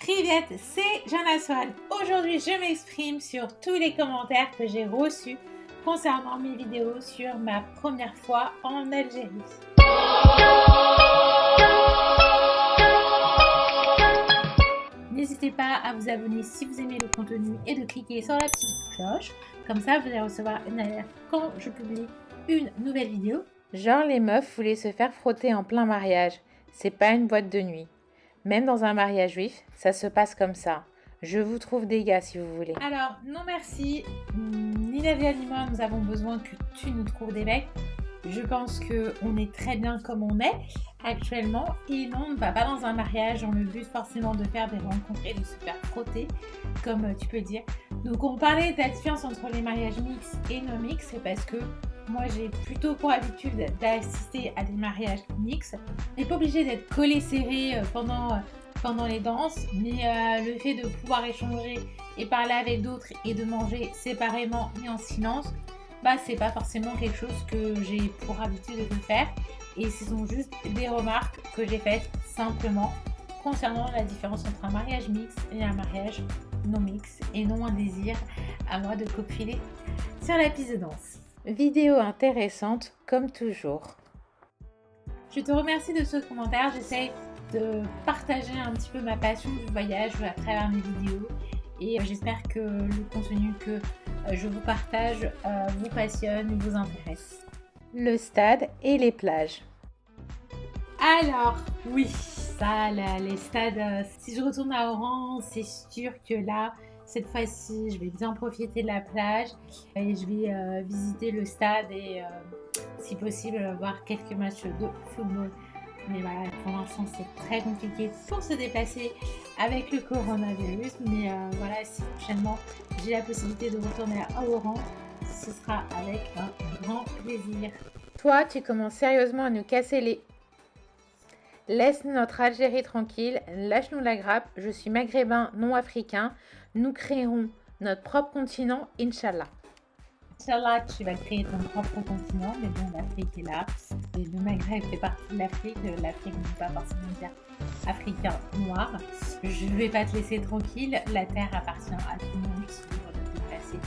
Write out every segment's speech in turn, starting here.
Привет, c'est Jana Swan. Aujourd'hui, je m'exprime sur tous les commentaires que j'ai reçus concernant mes vidéos sur ma première fois en Algérie. N'hésitez pas à vous abonner si vous aimez le contenu et de cliquer sur la petite cloche. Comme ça, vous allez recevoir une alerte quand je publie une nouvelle vidéo. Genre les meufs voulaient se faire frotter en plein mariage. C'est pas une boîte de nuit. Même dans un mariage juif, ça se passe comme ça. Je vous trouve des gars si vous voulez. Alors, non merci. Ni Nadia ni moi, nous avons besoin que tu nous trouves des mecs. Je pense qu'on est très bien comme on est actuellement. Et non, on ne va pas dans un mariage dans le but forcément de faire des rencontres et de se faire frotter, comme tu peux dire. Donc, on parlait de la différence entre les mariages mixtes et non mixtes. C'est parce que moi, j'ai plutôt pour habitude d'assister à des mariages mixtes. On n'est pas obligé d'être collé serré pendant les danses, mais le fait de pouvoir échanger et parler avec d'autres et de manger séparément et en silence, c'est pas forcément quelque chose que j'ai pour habitude de faire. Et ce sont juste des remarques que j'ai faites simplement concernant la différence entre un mariage mixte et un mariage non mixte, et non un désir à moi de copier sur la piste de danse. Vidéo intéressante comme toujours. Je te remercie de ce commentaire. J'essaie de partager un petit peu ma passion du voyage à travers mes vidéos et j'espère que le contenu que je vous partage vous passionne et vous intéresse. Le stade et les plages. Alors, oui, ça, les stades, si je retourne à Oran, c'est sûr que là, cette fois-ci, je vais bien profiter de la plage et je vais visiter le stade et si possible voir quelques matchs de football. Mais voilà, pour l'instant, c'est très compliqué pour se déplacer avec le coronavirus. Mais voilà, si prochainement j'ai la possibilité de retourner à Oran, ce sera avec un grand plaisir. Toi, tu commences sérieusement à nous casser les... Laisse notre Algérie tranquille, lâche-nous la grappe, je suis maghrébin, non africain, nous créerons notre propre continent, Inch'Allah. Inch'Allah, tu vas créer ton propre continent, mais bon, l'Afrique est là, et le Maghreb fait partie de l'Afrique ne veut pas forcément dire africain noir. Je ne vais pas te laisser tranquille, la terre appartient à tout le monde, je suis libre de me déplacer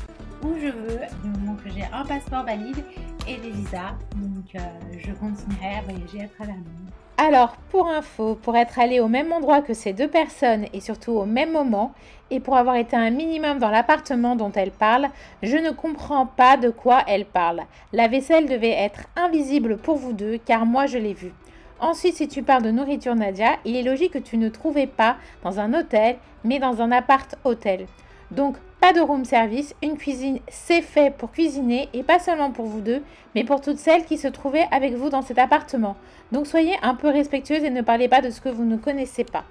où je veux, du moment que j'ai un passeport valide et des visas, donc je continuerai à voyager à travers le monde. Alors, pour info, pour être allé au même endroit que ces deux personnes et surtout au même moment, et pour avoir été un minimum dans l'appartement dont elles parlent, je ne comprends pas de quoi elles parlent. La vaisselle devait être invisible pour vous deux, car moi je l'ai vue. Ensuite, si tu parles de nourriture, Nadia, il est logique que tu ne trouvais pas dans un hôtel, mais dans un appart-hôtel. Donc, pas de room service, une cuisine, c'est fait pour cuisiner, et pas seulement pour vous deux, mais pour toutes celles qui se trouvaient avec vous dans cet appartement. Donc soyez un peu respectueuses et ne parlez pas de ce que vous ne connaissez pas.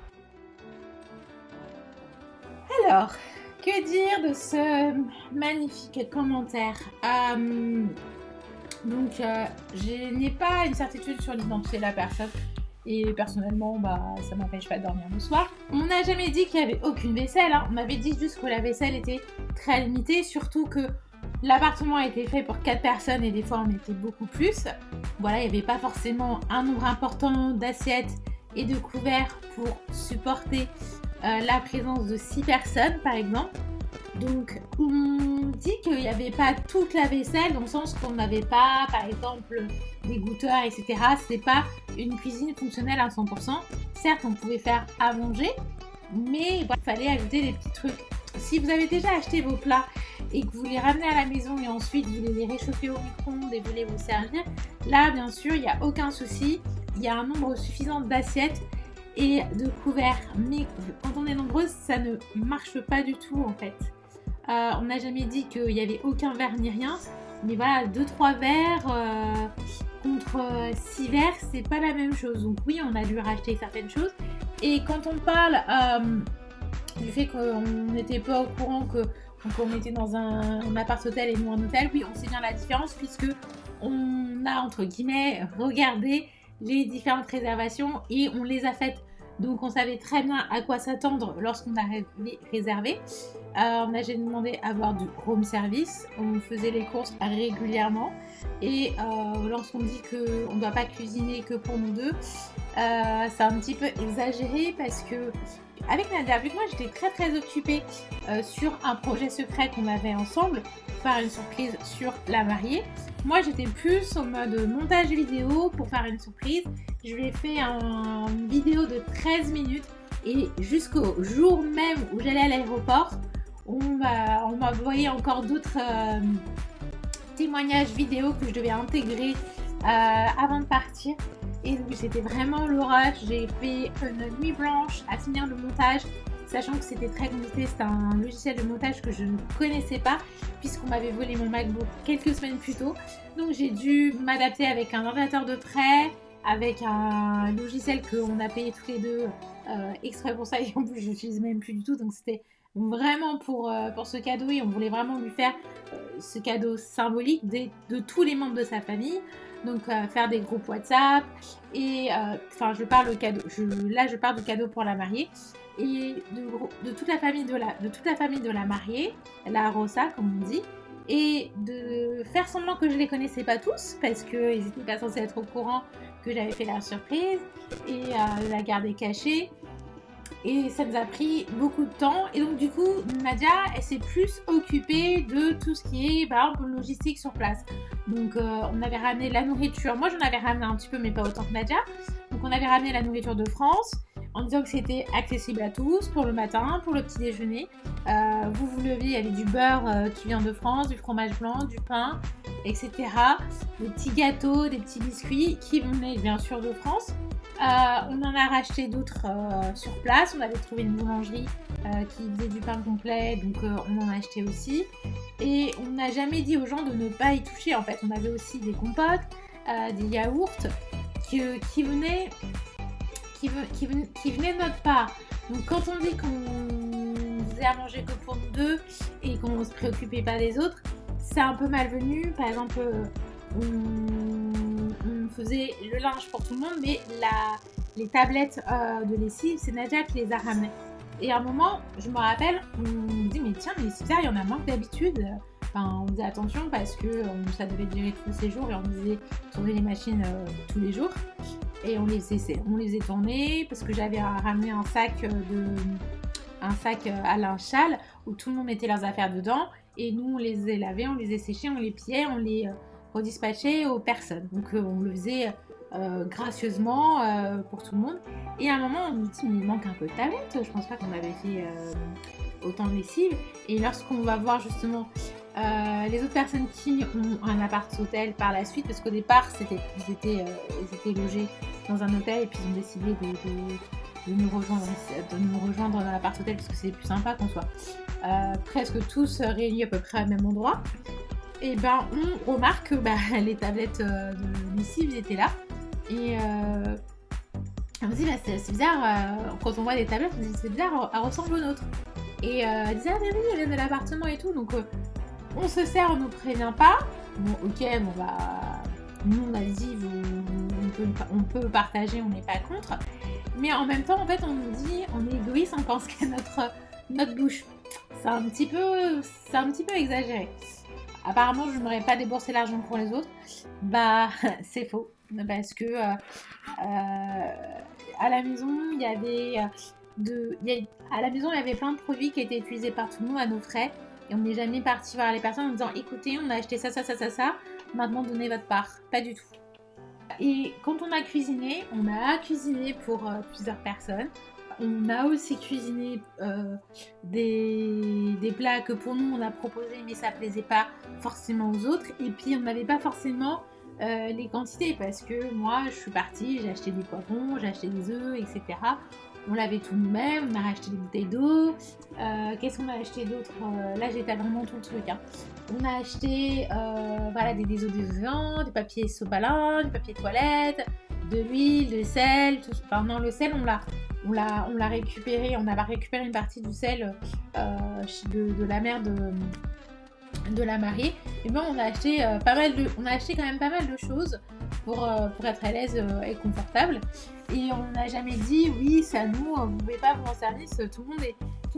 Alors, que dire de ce magnifique commentaire je n'ai pas une certitude sur l'identité de la personne. Et personnellement, ça m'empêche pas de dormir le soir. On n'a jamais dit qu'il n'y avait aucune vaisselle. On avait dit juste que la vaisselle était très limitée. Surtout que l'appartement a été fait pour 4 personnes et des fois on était beaucoup plus. Voilà, il n'y avait pas forcément un nombre important d'assiettes et de couverts pour supporter la présence de 6 personnes par exemple. Donc on dit qu'il n'y avait pas toute la vaisselle dans le sens qu'on n'avait pas par exemple des goûteurs, etc. C'était pas une cuisine fonctionnelle à 100%. Certes, on pouvait faire à manger, mais il fallait ajouter des petits trucs. Si vous avez déjà acheté vos plats et que vous les ramenez à la maison et ensuite vous les réchauffez au micro-ondes et vous les vous servir, là, bien sûr, il n'y a aucun souci. Il y a un nombre suffisant d'assiettes et de couverts. Mais quand on est nombreuses, ça ne marche pas du tout, en fait. On n'a jamais dit qu'il n'y avait aucun verre ni rien. Mais voilà, 2-3 verres contre 6 verres, c'est pas la même chose. Donc oui, on a dû racheter certaines choses. Et quand on parle du fait qu'on n'était pas au courant qu'on était dans un appart-hôtel et non un hôtel, oui, on sait bien la différence puisque on a, entre guillemets, regardé les différentes réservations et on les a faites. Donc on savait très bien à quoi s'attendre lorsqu'on avait réservé. On a demandé à avoir du room service. On faisait les courses régulièrement. Et lorsqu'on dit qu'on ne doit pas cuisiner que pour nous deux, c'est un petit peu exagéré parce que avec Nadia, vu que moi j'étais très très occupée sur un projet secret qu'on avait ensemble, faire une surprise sur la mariée, moi j'étais plus en mode montage vidéo pour faire une surprise. Je lui ai fait une vidéo de 13 minutes et jusqu'au jour même où j'allais à l'aéroport, on m'a envoyé encore d'autres témoignages vidéo que je devais intégrer avant de partir. Et donc c'était vraiment l'orage. J'ai fait une nuit blanche à finir le montage, sachant que c'était très compliqué. C'était un logiciel de montage que je ne connaissais pas, puisqu'on m'avait volé mon MacBook quelques semaines plus tôt. Donc j'ai dû m'adapter avec un ordinateur de prêt, avec un logiciel qu'on a payé tous les deux exprès pour ça. Et en plus, je l'utilise même plus du tout. Donc c'était vraiment pour ce cadeau. Et on voulait vraiment lui faire ce cadeau symbolique de tous les membres de sa famille. Donc faire des groupes WhatsApp et je parle du cadeau pour la mariée et de toute la famille de la mariée, la Rosa comme on dit, et de faire semblant que je les connaissais pas tous parce qu'ils n'étaient pas censés être au courant que j'avais fait la surprise et la garder cachée. Et ça nous a pris beaucoup de temps. Et donc, du coup, Nadia, elle s'est plus occupée de tout ce qui est, par exemple, logistique sur place. Donc, on avait ramené la nourriture. Moi, j'en avais ramené un petit peu, mais pas autant que Nadia. Donc, on avait ramené la nourriture de France en disant que c'était accessible à tous pour le matin, pour le petit déjeuner. Vous leviez, il y avait du beurre qui vient de France, du fromage blanc, du pain, etc. Des petits gâteaux, des petits biscuits qui venaient bien sûr de France. On en a racheté d'autres sur place. On avait trouvé une boulangerie qui faisait du pain complet, donc on en a acheté aussi. Et on n'a jamais dit aux gens de ne pas y toucher. En fait, on avait aussi des compotes, des yaourts qui venaient de notre part. Donc quand on dit qu'on faisait à manger que pour nous deux et qu'on ne se préoccupait pas des autres, c'est un peu malvenu. Par exemple, on faisait le linge pour tout le monde, mais les tablettes de lessive, c'est Nadia qui les a ramenées. Et à un moment, je me rappelle, on me dit mais tiens, mais c'est bizarre, il y en a moins que d'habitude. Enfin, on faisait attention parce que ça devait durer tous ces jours et on faisait tourner les machines tous les jours. Et on les faisait tourner parce que j'avais ramené un sac à linge sale où tout le monde mettait leurs affaires dedans. Et nous, on les a lavés, on les a séchés, on les pliait, on les redispatchait aux personnes. Donc, on le faisait gracieusement pour tout le monde. Et à un moment, on me dit, mais il manque un peu de tablettes. Je pense pas qu'on avait fait autant de lessive. Et lorsqu'on va voir justement les autres personnes qui ont un appart hôtel par la suite, parce qu'au départ, ils étaient logés dans un hôtel et puis ils ont décidé de nous rejoindre dans l'appart hôtel parce que c'est plus sympa qu'on soit presque tous réunis à peu près au même endroit. Et ben on remarque que les tablettes de lessive étaient là et on se dit c'est bizarre quand on voit des tablettes, on se dit c'est bizarre, elles ressemblent aux nôtres. Et elle disait ah mais oui, elles viennent de l'appartement et tout, donc on se sert, on nous prévient pas. Bon ok, nous on a dit on peut partager, on n'est pas contre. Mais en même temps en fait on nous dit on est égoïste, on pense qu'à notre bouche. C'est un petit peu exagéré. Apparemment je n'aurais pas déboursé l'argent pour les autres. C'est faux. Parce que à la maison il y avait plein de produits qui étaient utilisés par tout le monde à nos frais. Et on n'est jamais parti voir les personnes en disant écoutez, on a acheté ça, maintenant donnez votre part. Pas du tout. Et quand on a cuisiné pour plusieurs personnes. On a aussi cuisiné des plats que pour nous on a proposé mais ça plaisait pas forcément aux autres. Et puis on n'avait pas forcément les quantités parce que moi je suis partie, j'ai acheté des poivrons, j'ai acheté des œufs, etc. On l'avait tout nous-mêmes, on a racheté des bouteilles d'eau. Qu'est-ce qu'on a acheté d'autre là j'étais vraiment tout le truc. On a acheté des déodorants, des papiers sopalin, du papier toilette, de l'huile, de sel. Non, le sel on l'a récupéré. On a récupéré une partie du sel de la mère de la mariée. Et ben on a acheté quand même pas mal de choses pour être à l'aise et confortable. Et on n'a jamais dit oui c'est à nous, vous ne pouvez pas vous en servir, tout le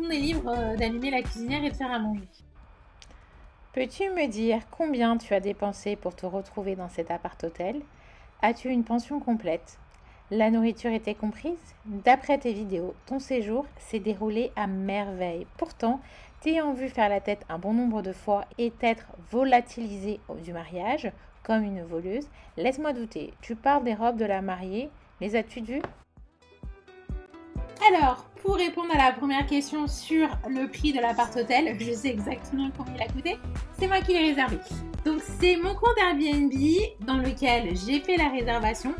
monde est libre d'allumer la cuisinière et de faire à manger. Peux-tu me dire combien tu as dépensé pour te retrouver dans cet appart-hôtel ? As-tu une pension complète ? La nourriture était comprise? D'après tes vidéos, ton séjour s'est déroulé à merveille. Pourtant, t'ayant vu faire la tête un bon nombre de fois et t'être volatilisée du mariage, comme une voleuse, laisse-moi douter. Tu parles des robes de la mariée, les as-tu vues? Alors, pour répondre à la première question sur le prix de l'appart-hôtel, je sais exactement combien il a coûté. C'est moi qui l'ai réservé. Donc, c'est mon compte Airbnb dans lequel j'ai fait la réservation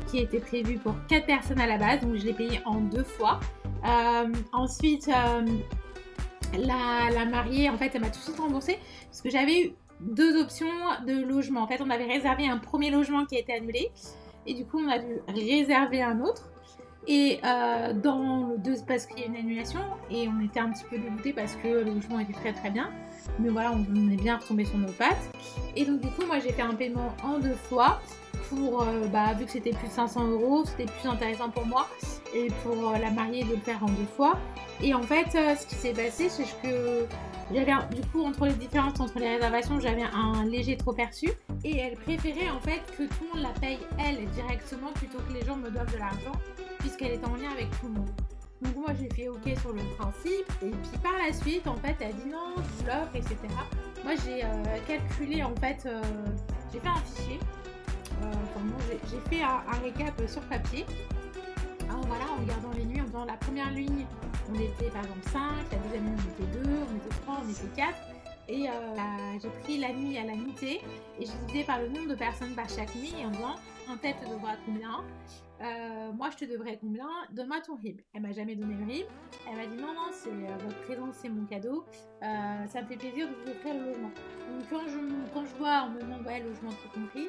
qui était prévue pour 4 personnes à la base. Donc, je l'ai payé en 2 fois. Ensuite, la mariée, en fait, elle m'a tout de suite remboursé parce que j'avais eu 2 options de logement. En fait, on avait réservé un premier logement qui a été annulé. Et du coup, on a dû réserver un autre. Et dans le 2, parce qu'il y a une annulation, et on était un petit peu dégoûtés parce que le logement était très très bien. Mais voilà, on est bien retombé sur nos pattes. Et donc, du coup, moi j'ai fait un paiement en 2 fois. Pour, vu que c'était plus de 500 €, c'était plus intéressant pour moi. Et pour la mariée de le faire en 2 fois. Et en fait, ce qui s'est passé, c'est que j'avais du coup, entre les différences entre les réservations, j'avais un léger trop perçu. Et elle préférait en fait que tout le monde la paye elle directement plutôt que les gens me doivent de l'argent, puisqu'elle est en lien avec tout le monde. Donc moi j'ai fait ok sur le principe, et puis par la suite en fait elle dit non, je vous l'offre, etc. Moi j'ai calculé en fait, j'ai fait un fichier, j'ai fait un récap sur papier. Alors voilà, en regardant les nuits, en disant la première ligne on était par exemple 5, la deuxième ligne on était 2, on était 3, on était 4. Et j'ai pris la nuit à la nuitée et je divisais par le nombre de personnes par chaque nuit en disant un tel te devra combien, moi je te devrais combien, donne-moi ton RIB. Elle m'a jamais donné le RIB, elle m'a dit non, c'est votre présence, c'est mon cadeau, ça me fait plaisir de vous offrir le logement. Donc quand je vois, on me demande ouais, logement tout compris,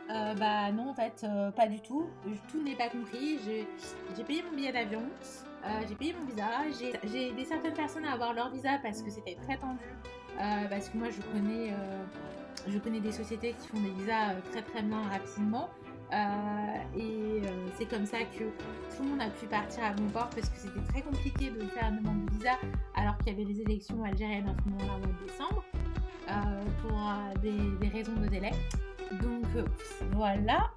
non en fait pas du tout, tout n'est pas compris. J'ai payé mon billet d'avion, j'ai payé mon visa, j'ai aidé certaines personnes à avoir leur visa parce que c'était très tendu. Parce que moi je connais des sociétés qui font des visas très très bien rapidement, c'est comme ça que tout le monde a pu partir à bon port parce que c'était très compliqué de faire une demande de visa alors qu'il y avait les élections algériennes à ce moment-là au mois de décembre, pour des raisons de délai. Donc voilà.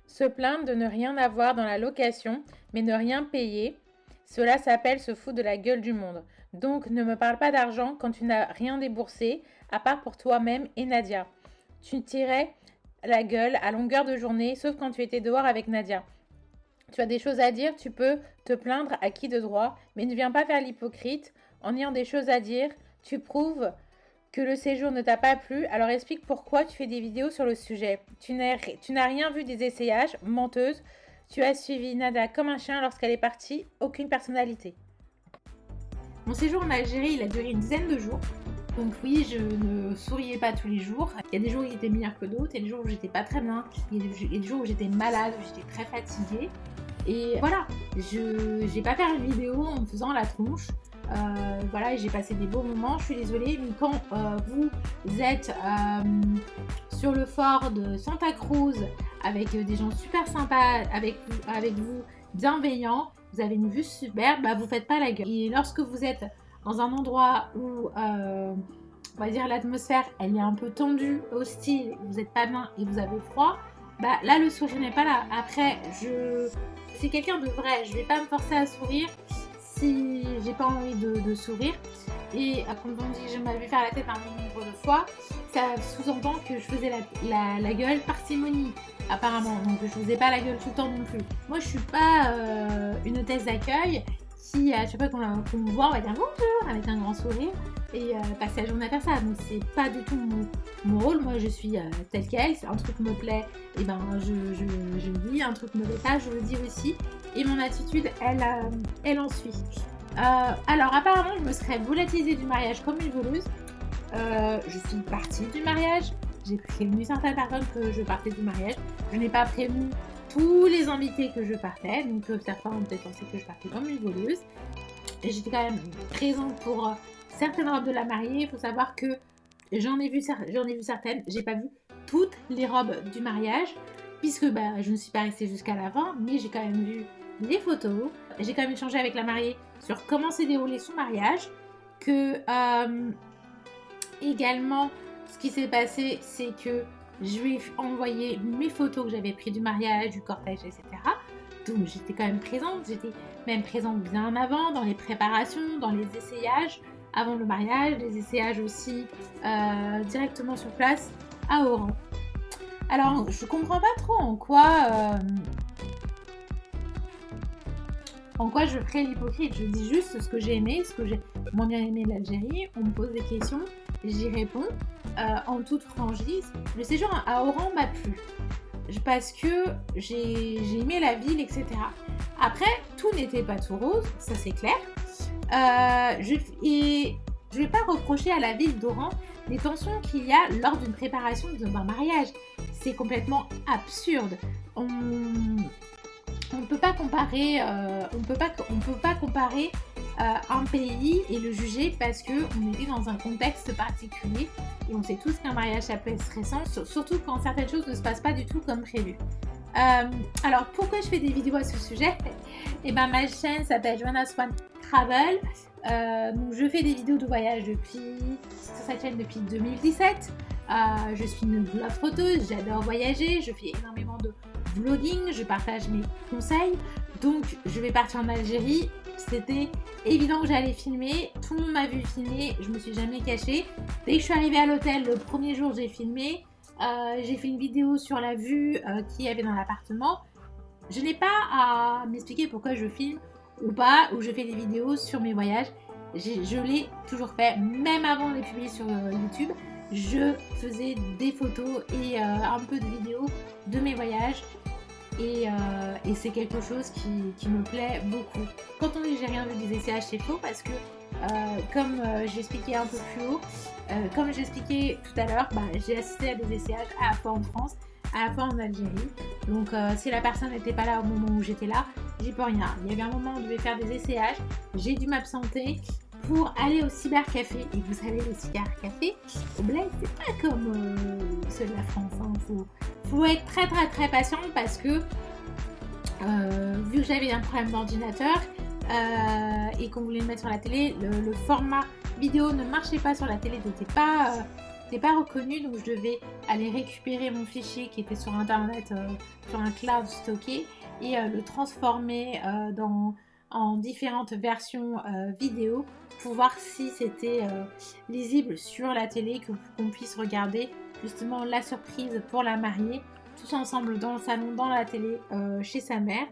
Se plaindre de ne rien avoir dans la location, mais ne rien payer, cela s'appelle se foutre de la gueule du monde. Donc ne me parle pas d'argent quand tu n'as rien déboursé, à part pour toi-même et Nadia. Tu tirais la gueule à longueur de journée, sauf quand tu étais dehors avec Nadia. Tu as des choses à dire, tu peux te plaindre à qui de droit, mais ne viens pas faire l'hypocrite. En ayant des choses à dire, tu prouves que le séjour ne t'a pas plu, alors explique pourquoi tu fais des vidéos sur le sujet. Tu n'as rien vu des essayages, menteuse. Tu as suivi Nadia comme un chien lorsqu'elle est partie, aucune personnalité. Mon séjour en Algérie, il a duré une dizaine de jours. Donc oui, je ne souriais pas tous les jours. Il y a des jours qui étaient meilleurs que d'autres, il y a des jours où j'étais pas très bien, il y a des jours où j'étais malade, où j'étais très fatiguée. Et voilà, je n'ai pas fait une vidéo en me faisant la tronche. Voilà, j'ai passé des beaux moments, je suis désolée, mais quand vous êtes sur le fort de Santa Cruz avec des gens super sympas avec vous, bienveillants, vous avez une vue superbe, vous faites pas la gueule. Et lorsque vous êtes dans un endroit où on va dire l'atmosphère elle est un peu tendue, hostile, vous n'êtes pas bien et vous avez froid, là le sourire n'est pas là. Après, c'est quelqu'un de vrai, je vais pas me forcer à sourire si j'ai pas envie de sourire. Et quand on dit je m'avais faire la tête un bon nombre de fois, ça sous-entend que je faisais la gueule parcimonie apparemment, donc je faisais pas la gueule tout le temps non plus. Moi je suis pas une hôtesse d'accueil qui à chaque fois qu'on me voit on va dire bonjour avec un grand sourire et passer la journée à faire ça. Donc c'est pas du tout mon rôle. Moi je suis telle quelle, si un truc me plaît et je le dis, un truc me plaît pas je le dis aussi, et mon attitude elle en suit. Alors apparemment je me serais volatilisée du mariage comme une voleuse. Je suis partie du mariage, j'ai prévenu certaines personnes que je partais du mariage, je n'ai pas prévenu tous les invités que je partais, donc certains ont peut-être pensé que je partais comme une voleuse. Et j'étais quand même présente pour certaines robes de la mariée. Il faut savoir que j'en ai vu certaines, j'ai pas vu toutes les robes du mariage, puisque je ne suis pas restée jusqu'à la fin, mais j'ai quand même vu les photos, j'ai quand même échangé avec la mariée sur comment s'est déroulé son mariage, que également ce qui s'est passé c'est que Je lui ai envoyé mes photos que j'avais prises du mariage, du cortège, etc. Donc j'étais quand même présente, j'étais même présente bien avant dans les préparations, dans les essayages avant le mariage, les essayages aussi directement sur place à Oran. Alors je comprends pas trop en quoi je ferais l'hypocrite. Je dis juste ce que j'ai aimé, ce que j'ai moins bien aimé de l'Algérie. On me pose des questions, j'y réponds en toute franchise. Le séjour à Oran m'a plu parce que j'ai aimé la ville, etc. Après, tout n'était pas tout rose, ça c'est clair. Et je vais pas reprocher à la ville d'Oran les tensions qu'il y a lors d'une préparation d'un mariage. C'est complètement absurde. On ne peut pas comparer, un pays et le juger parce qu'on était dans un contexte particulier et on sait tous qu'un mariage ça peut être stressant, surtout quand certaines choses ne se passent pas du tout comme prévu. Alors pourquoi je fais des vidéos à ce sujet? Et ben ma chaîne s'appelle Joanna Swan Travel. Donc je fais des vidéos de voyage sur cette chaîne depuis 2017. Je suis une vlog photeuse, j'adore voyager, je fais énormément de vlogging, je partage mes conseils. Donc je vais partir en Algérie, c'était évident que j'allais filmer, tout le monde m'a vu filmer, je me suis jamais cachée. Dès que je suis arrivée à l'hôtel, le premier jour j'ai filmé, j'ai fait une vidéo sur la vue qu'il y avait dans l'appartement. Je n'ai pas à m'expliquer pourquoi je filme ou pas, ou je fais des vidéos sur mes voyages. Je l'ai toujours fait, même avant de les publier sur YouTube. Je faisais des photos et un peu de vidéos de mes voyages et c'est quelque chose qui me plaît beaucoup. Quand on dit que j'ai rien vu des essayages, c'est faux parce que comme j'expliquais un peu plus haut, comme j'expliquais tout à l'heure, j'ai assisté à des essayages à la fois en France, à la fois en Algérie. Donc si la personne n'était pas là au moment où j'étais là, j'y peux rien. Il y avait un moment où on devait faire des essayages, j'ai dû m'absenter pour aller au cybercafé. Et vous savez, les cybercafés au bled, c'est pas comme ceux de la France. Faut être très très très patient parce que vu que j'avais un problème d'ordinateur et qu'on voulait le mettre sur la télé, le format vidéo ne marchait pas sur la télé, n'était pas reconnu, donc je devais aller récupérer mon fichier qui était sur internet, sur un cloud stocké et le transformer en différentes versions vidéo pour voir si c'était lisible sur la télé, qu'on puisse regarder justement la surprise pour la mariée tous ensemble dans le salon, dans la télé, chez sa mère.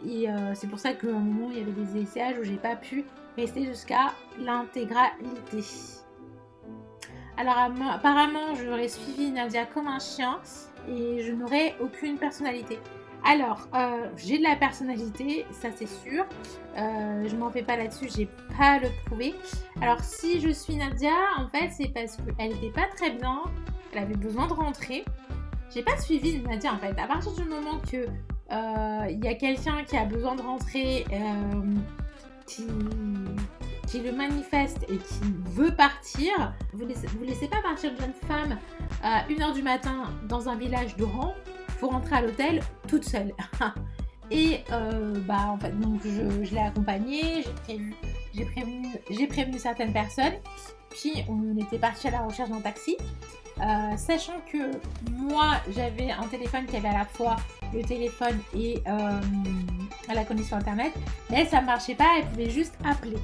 Et c'est pour ça qu'à un moment il y avait des essayages où j'ai pas pu rester jusqu'à l'intégralité. Alors apparemment j'aurais suivi Nadia comme un chien et je n'aurais aucune personnalité. Alors j'ai de la personnalité, ça c'est sûr, je m'en fais pas là-dessus, j'ai pas à le prouver. Alors si je suis Nadia, en fait c'est parce qu'elle était pas très bien, elle avait besoin de rentrer. J'ai pas suivi Nadia en fait, à partir du moment que il y a quelqu'un qui a besoin de rentrer, qui le manifeste et qui veut partir, vous laissez pas partir une jeune femme à 1h du matin dans un village d'Oran pour rentrer à l'hôtel toute seule. Et en fait donc je l'ai accompagnée, j'ai prévenu certaines personnes, puis on était parti à la recherche d'un taxi, sachant que moi j'avais un téléphone qui avait à la fois le téléphone et la connexion internet, mais elle ça marchait pas, elle pouvait juste appeler.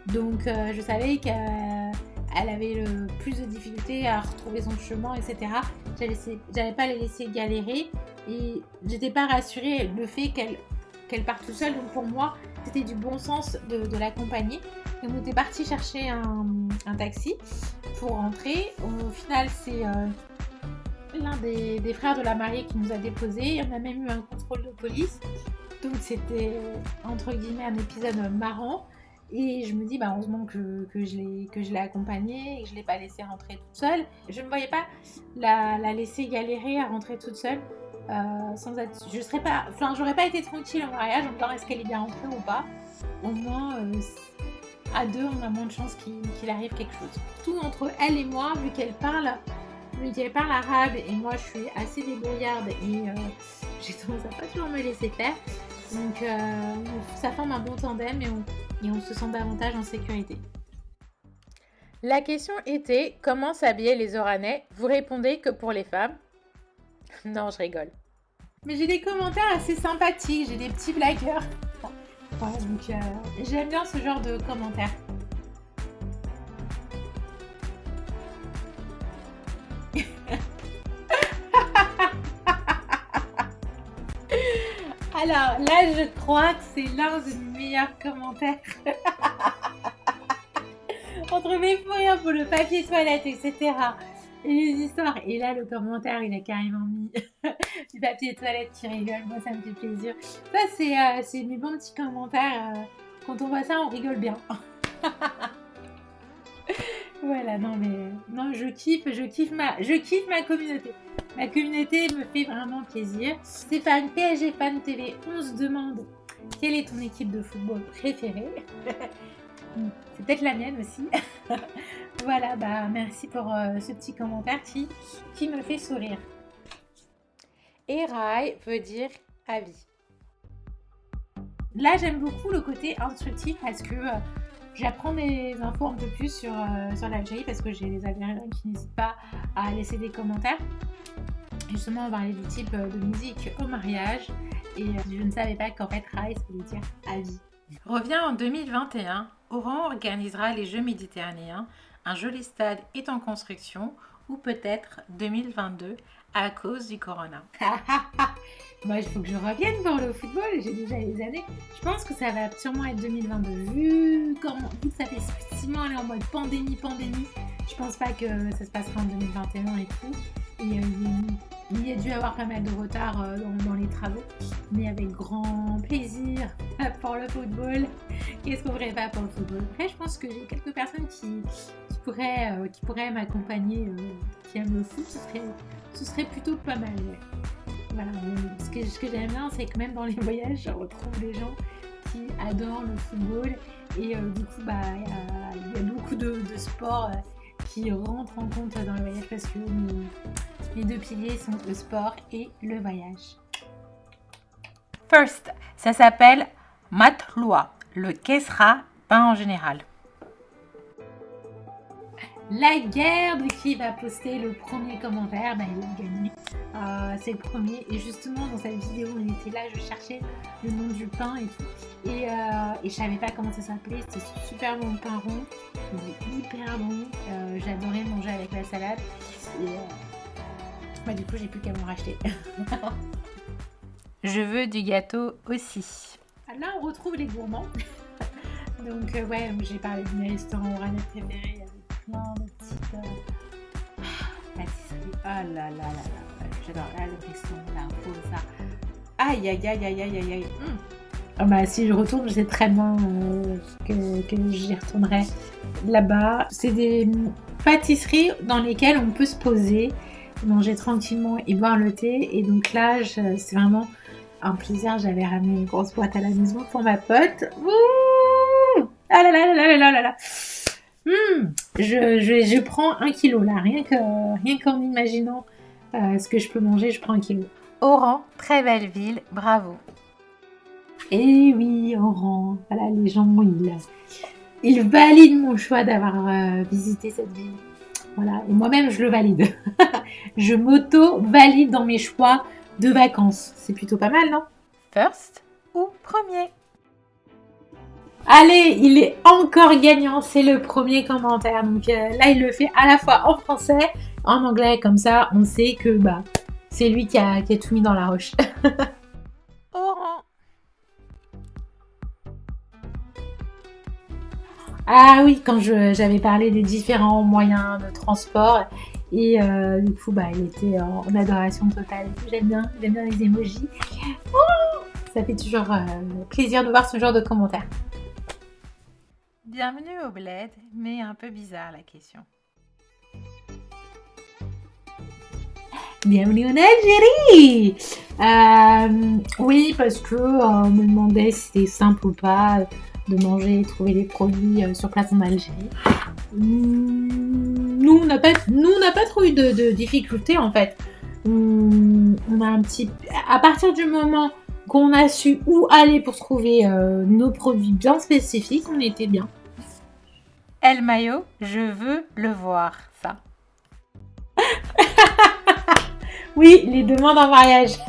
Donc je savais qu'elle avait le plus de difficultés à retrouver son chemin, etc. J'allais pas les laisser galérer et j'étais pas rassurée le fait qu'elle parte toute seule. Donc pour moi, c'était du bon sens de l'accompagner. Donc on était parti chercher un taxi pour rentrer. Au final, c'est l'un des frères de la mariée qui nous a déposés. On a même eu un contrôle de police. Donc c'était entre guillemets un épisode marrant. Et je me dis, heureusement que je l'ai accompagnée et que je ne l'ai pas laissée rentrer toute seule. Je ne me voyais pas la laisser galérer à rentrer toute seule. J'aurais pas été tranquille au mariage en me disant est-ce qu'elle est bien rentrée ou pas. Au moins, à deux, on a moins de chances qu'il arrive quelque chose. Surtout entre elle et moi, vu qu'elle parle arabe et moi je suis assez débrouillarde et j'ai tendance à pas toujours me laisser faire. Donc ça forme un bon tandem et on se sent davantage en sécurité. La question était comment s'habiller les Oranais? Vous répondez que pour les femmes. Non, je rigole. Mais j'ai des commentaires assez sympathiques, j'ai des petits blagueurs. Ouais, donc j'aime bien ce genre de commentaires. Alors là, je crois que c'est l'un de mes meilleurs commentaires. Entre mes fous rires pour le papier toilette, etc. Et les histoires. Et là, le commentaire, il a carrément mis du papier toilette qui rigole. Moi, ça me fait plaisir. Ça, c'est mes bons petits commentaires. Quand on voit ça, on rigole bien. Voilà, non mais non, je kiffe ma communauté. Ma communauté me fait vraiment plaisir. Stéphane PSG Fan TV, on se demande quelle est ton équipe de football préférée. C'est peut-être la mienne aussi. Voilà, bah merci pour ce petit commentaire qui me fait sourire. Erai veut dire avis. Là, j'aime beaucoup le côté instructif parce que j'apprends des infos un peu plus sur l'Algérie parce que j'ai des Algériens qui n'hésitent pas à laisser des commentaires. Justement, on parlait du type de musique au mariage et je ne savais pas qu'en fait, Rai, ça voulait dire avis. Revient en 2021, Oran organisera les Jeux méditerranéens. Un joli stade est en construction, ou peut-être 2022 à cause du corona. Moi, il faut que je revienne voir le football, j'ai déjà les années. Je pense que ça va sûrement être 2022. Vu que ça fait 6 mois, on est en mode pandémie, je pense pas que ça se passera en 2021 et tout. Et il y a dû avoir pas mal de retard dans les travaux, mais avec grand plaisir pour le football. Qu'est-ce qu'on ferait pas pour le football? Après, je pense que j'ai quelques personnes qui pourraient m'accompagner, qui aiment le foot, ce serait plutôt pas mal. Ouais. Voilà, ce que j'aime bien, c'est que même dans les voyages, je retrouve des gens qui adorent le football et du coup, bah, il y a beaucoup de sports qui rentrent en compte dans le voyage parce que les deux piliers sont le sport et le voyage. First, ça s'appelle Matloua, le Kesra peint en général. La guerre de qui va poster le premier commentaire, bah, il a gagné. C'est le premier. Et justement, dans cette vidéo, on était là, je cherchais le nom du pain et tout. Et je savais pas comment ça s'appelait. C'était super bon pain rond. Il est hyper bon. J'adorais manger avec la salade. Et bah, du coup, j'ai plus qu'à m'en racheter. Je veux du gâteau aussi. Là, on retrouve les gourmands. Donc, ouais, j'ai parlé de mes restaurants oranais préférés. Il y avait plein de petites pâtisseries. Ah là là là là. J'adore. Là, le restaurant, la peau, ça. Aïe, aïe, aïe, aïe, aïe, aïe, aïe. Ah bah, si je retourne, je sais très bien que j'y retournerai là-bas. C'est des pâtisseries dans lesquelles on peut se poser, manger tranquillement et boire le thé. Et donc là, c'est vraiment un plaisir. J'avais ramené une grosse boîte à la maison pour ma pote. Ouh, ah là là là là là là là. Je prends 1 kilo là. Rien qu'en imaginant ce que je peux manger, je prends 1 kilo. Oran, très belle ville, bravo. Eh oui, Oran. Voilà, les gens, ils valident mon choix d'avoir visité cette ville. Voilà, et moi-même, je le valide. Je m'auto-valide dans mes choix de vacances. C'est plutôt pas mal, non? First ou premier? Allez, il est encore gagnant. C'est le premier commentaire. Donc là, il le fait à la fois en français, en anglais. Comme ça, on sait que c'est lui qui a tout mis dans la roche. Oran. Ah oui, quand j'avais parlé des différents moyens de transport et du coup il était en adoration totale. J'aime bien les emojis. Oh, ça fait toujours plaisir de voir ce genre de commentaires. Bienvenue au bled, mais un peu bizarre la question. Bienvenue en Algérie. Oui, parce que on me demandait si c'était simple ou pas de manger et trouver des produits sur place en Algérie. Nous, on n'a pas trop eu de difficultés en fait. On a à partir du moment qu'on a su où aller pour trouver nos produits bien spécifiques, on était bien. El Mayo, je veux le voir, ça. Oui, les demandes en mariage.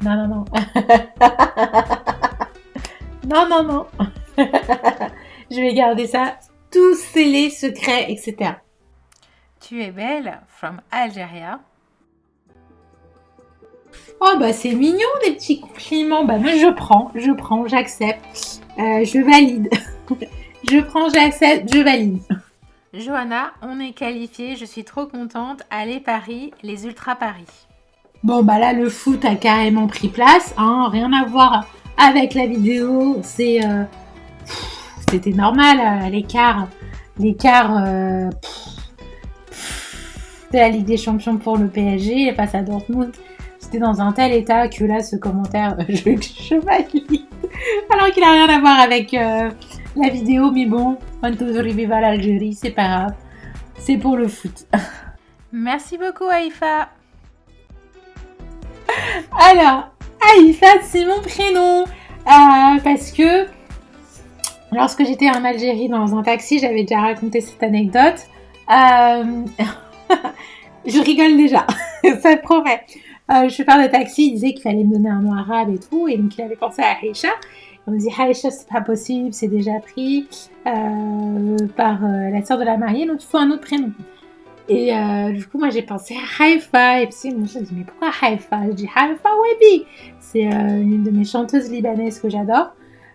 Non, non, non. Non, non, non. Je vais garder ça, tous scellés, secrets, etc. Tu es belle, from Algeria. Oh, bah c'est mignon, des petits compliments. Bah moi, je prends, j'accepte. Je valide. Je prends, j'accepte, je valide. Johanna, on est qualifié, je suis trop contente. Allez Paris, les Ultra Paris. Bon, bah là, le foot a carrément pris place. Hein, rien à voir avec la vidéo. C'était normal, l'écart de la Ligue des Champions pour le PSG face à Dortmund. C'était dans un tel état que là, ce commentaire, je valide. Alors qu'il n'a rien à voir avec la vidéo, mais bon, on tous viva l'Algérie, c'est pas grave. C'est pour le foot. Merci beaucoup Haïfa. Alors, Haïfa, c'est mon prénom. Parce que lorsque j'étais en Algérie dans un taxi, j'avais déjà raconté cette anecdote. Je rigole déjà, ça te promet. Le chauffeur de taxi disait qu'il fallait me donner un nom arabe et tout, et donc il avait pensé à Aïcha. On me dit Aïcha, c'est pas possible, c'est déjà pris par la sœur de la mariée, donc il faut un autre prénom. Et du coup, moi j'ai pensé à Haïfa, et puis je me suis dit, mais pourquoi Haïfa? Je dis Haïfa Webi. C'est une de mes chanteuses libanaises que j'adore.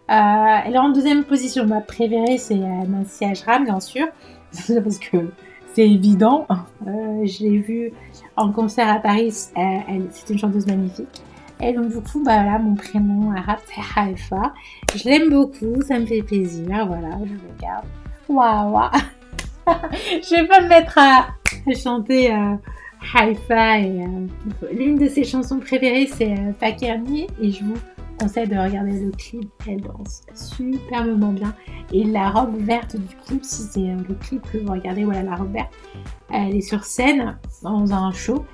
Elle est en deuxième position. Ma préférée, c'est Nancy Ajram, bien sûr, parce que c'est évident. Je l'ai vue en concert à Paris. C'est une chanteuse magnifique. Et donc, du coup, bah, voilà, mon prénom arabe, c'est Haïfa. Je l'aime beaucoup, ça me fait plaisir. Voilà, je regarde. Waouh! Je vais pas me mettre à chanter Haïfa. Et l'une de ses chansons préférées, c'est Fakirni. Et je vous conseille de regarder le clip. Elle danse superbement bien. Et la robe verte du clip, si c'est le clip que vous regardez, voilà, la robe verte, elle est sur scène dans un show.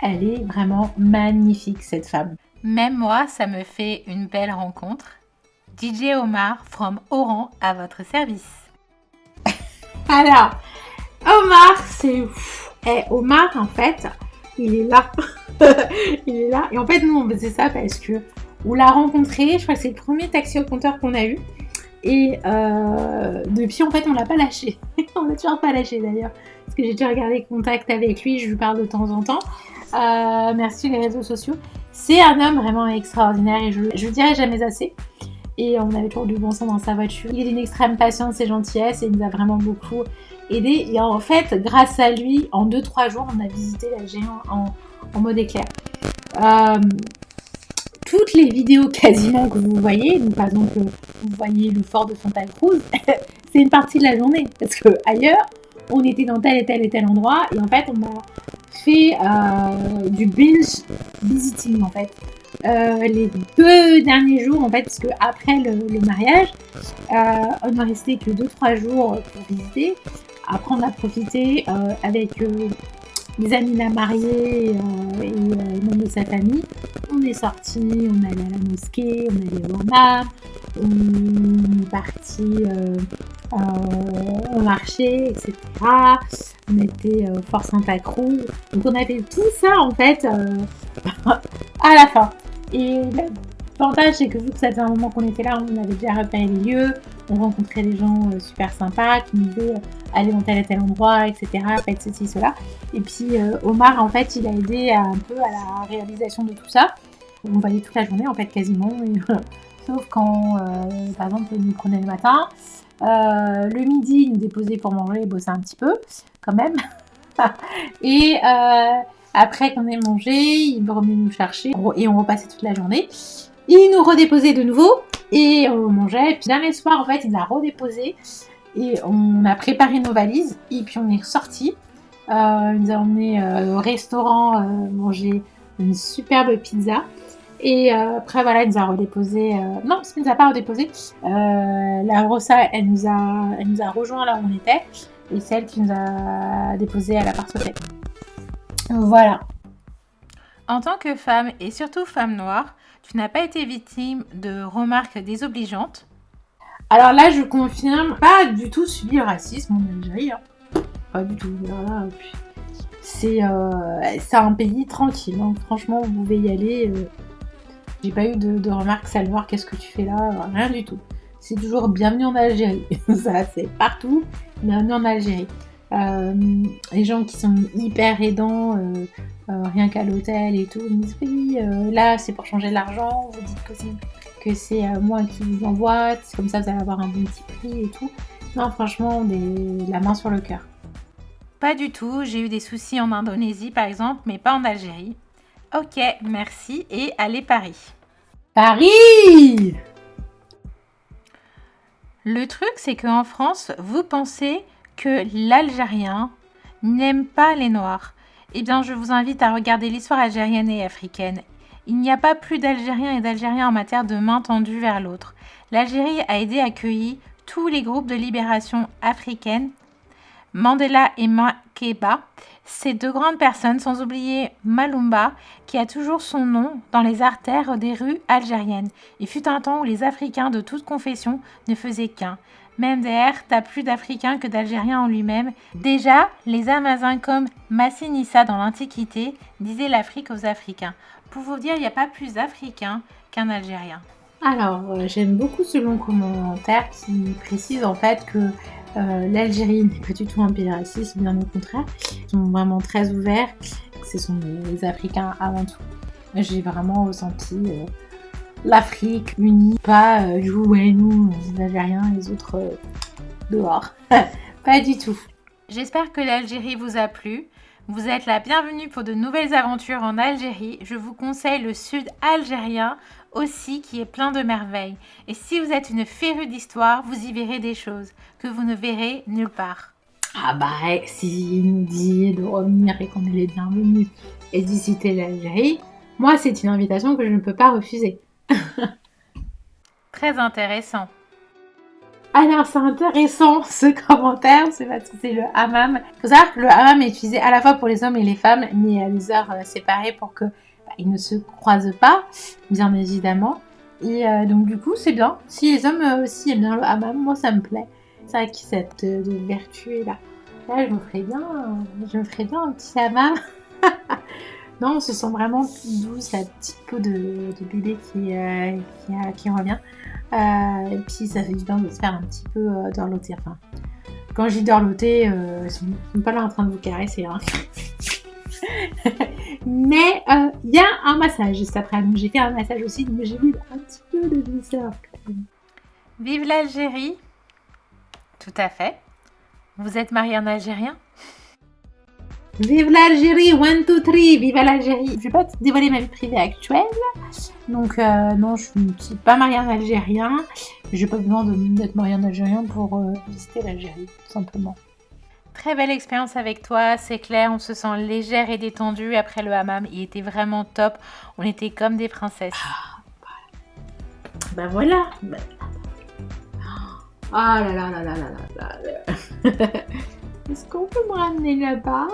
Elle est vraiment magnifique, cette femme. Même moi, ça me fait une belle rencontre. DJ Omar from Oran à votre service. Alors, Omar, c'est... Omar, en fait, il est là. Il est là. Et en fait, nous, on faisait ça parce que on l'a rencontré. Je crois que c'est le premier taxi au compteur qu'on a eu. Et depuis, en fait, on l'a pas lâché. On l'a toujours pas lâché, d'ailleurs. Parce que j'ai déjà regardé contact avec lui. Je lui parle de temps en temps. Merci les réseaux sociaux. C'est un homme vraiment extraordinaire et je le dirai jamais assez. Et on avait toujours du bon sens dans sa voiture. Il est d'une extrême patience et gentillesse et il nous a vraiment beaucoup aidé. Et en fait, grâce à lui, en 2-3 jours, on a visité l'Algérie en mode éclair. Toutes les vidéos quasiment que vous voyez, donc par exemple, vous voyez le fort de Santa Cruz, c'est une partie de la journée. Parce que ailleurs, on était dans tel et tel endroit et en fait, on a fait du binge visiting en fait. Les 2 derniers jours en fait, parce que après le mariage, on ne restait que 2-3 jours pour visiter. Après, on a profité avec les amis de la mariée et membres de sa famille. On est sorti, on est allé à la mosquée, on est allé au hammam, on est parti, on marchait, etc. On était au Fort Santa Cruz. Donc on a fait tout ça en fait à la fin. Et l'avantage c'est que vu que ça faisait un moment qu'on était là, on avait déjà repéré les lieux, on rencontrait des gens super sympas qui nous disaient aller dans tel et tel endroit, etc. Faites ceci, cela. Et puis Omar en fait il a aidé un peu à la réalisation de tout ça. On voyait toute la journée en fait quasiment. Et, sauf quand par exemple il nous prenait le matin. Le midi, il nous déposait pour manger et bosser un petit peu, quand même. Et après qu'on ait mangé, il revenait nous chercher et on repassait toute la journée. Il nous redéposait de nouveau et on mangeait. Et puis dernier soir, en fait, il nous a redéposé et on a préparé nos valises et puis on est ressorti. Il nous a emmené au restaurant manger une superbe pizza. Et après, voilà, elle nous a redéposé. Non, elle nous a pas redéposé. La Rossa, elle nous a rejoint là où on était. Et c'est elle qui nous a déposé à l'appart hôtel. Voilà. En tant que femme, et surtout femme noire, tu n'as pas été victime de remarques désobligeantes? Alors là, je confirme, pas du tout subi le racisme en Algérie. Hein. Pas du tout. Voilà, puis... c'est un pays tranquille, hein. Franchement, vous pouvez y aller. J'ai pas eu de remarques, Salvador, qu'est-ce que tu fais là? Rien du tout. C'est toujours bienvenue en Algérie. Ça, c'est partout. Bienvenue en Algérie. Les gens qui sont hyper aidants, rien qu'à l'hôtel et tout, ils me disent oui, là c'est pour changer l'argent, vous dites que c'est moi qui vous envoie, c'est comme ça vous allez avoir un bon petit prix et tout. Non, franchement, la main sur le cœur. Pas du tout, j'ai eu des soucis en Indonésie par exemple, mais pas en Algérie. Ok, merci et allez Paris. Paris! Le truc, c'est qu'en France, vous pensez que l'Algérien n'aime pas les Noirs. Eh bien, je vous invite à regarder l'histoire algérienne et africaine. Il n'y a pas plus d'Algériens et d'Algériens en matière de main tendue vers l'autre. L'Algérie a aidé à accueillir tous les groupes de libération africaine, Mandela et Makeba, ces deux grandes personnes, sans oublier Malumba, qui a toujours son nom dans les artères des rues algériennes. Il fut un temps où les Africains de toute confession ne faisaient qu'un. Même d'ailleurs, t'as plus d'Africains que d'Algériens en lui-même. Déjà, les Amazins comme Massinissa dans l'Antiquité disaient l'Afrique aux Africains. Pour vous dire, il n'y a pas plus d'Africains qu'un Algérien. Alors, j'aime beaucoup ce long commentaire qui précise en fait que l'Algérie n'est pas du tout un pays raciste, bien au contraire. Ils sont vraiment très ouverts, ce sont des Africains avant tout. J'ai vraiment ressenti l'Afrique unie, pas nous, les Algériens, les autres dehors. Pas du tout. J'espère que l'Algérie vous a plu. Vous êtes la bienvenue pour de nouvelles aventures en Algérie. Je vous conseille le sud algérien aussi qui est plein de merveilles. Et si vous êtes une férue d'histoire, vous y verrez des choses que vous ne verrez nulle part. Ah bah, s'il nous dit de revenir et qu'on est les bienvenus et d'y citer l'Algérie, moi c'est une invitation que je ne peux pas refuser. Très intéressant. Alors c'est intéressant ce commentaire, c'est parce que c'est le hammam. Il faut savoir que le hammam est utilisé à la fois pour les hommes et les femmes, mais à des heures séparées pour que ils ne se croisent pas, bien évidemment. Et donc du coup c'est bien. Si les hommes aussi aiment bien le hammam, moi ça me plaît. C'est vrai que cette vertu là. Là je me ferais bien un petit hammam. Non, on se sent vraiment douce, la petite peau de bébé qui revient. Et puis ça fait du bien de se faire un petit peu dorloter. Enfin, quand je dis dorloter, ils sont pas là en train de vous caresser. Hein. Mais il y a un massage juste après. Donc j'ai fait un massage aussi, donc j'ai eu un petit peu de douceur. Vive l'Algérie! Tout à fait. Vous êtes marié en Algérien? Vive l'Algérie, 1, 2, 3, vive l'Algérie. Je vais pas te dévoiler ma vie privée actuelle. Donc non, je ne suis pas mariée en Algérien. J'ai pas besoin d'être mariée en Algérien pour visiter l'Algérie, tout simplement. Très belle expérience avec toi, c'est clair, on se sent légère et détendue après le hammam. Il était vraiment top, on était comme des princesses. Bah voilà. Ah là là là là là là là. Est-ce qu'on peut me ramener là-bas?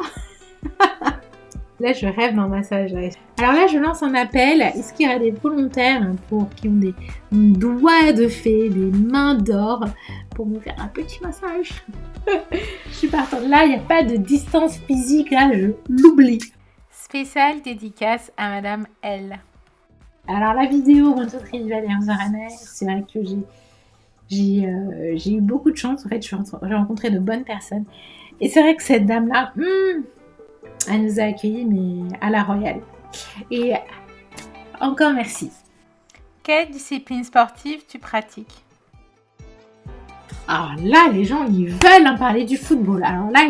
Là, je rêve d'un massage. Alors là, je lance un appel. Est-ce qu'il y a des volontaires qui ont des doigts de fée, des mains d'or pour me faire un petit massage? Je suis partante. Là, il n'y a pas de distance physique. Là, je l'oublie. Spéciale dédicace à Madame L. Alors la vidéo, c'est vrai que j'ai eu beaucoup de chance. En fait, j'ai rencontré de bonnes personnes. Et c'est vrai que cette dame-là, elle nous a accueillis, mais à la royale. Et encore merci. Quelle discipline sportive tu pratiques? Alors là, les gens, ils veulent en parler du football. Alors là,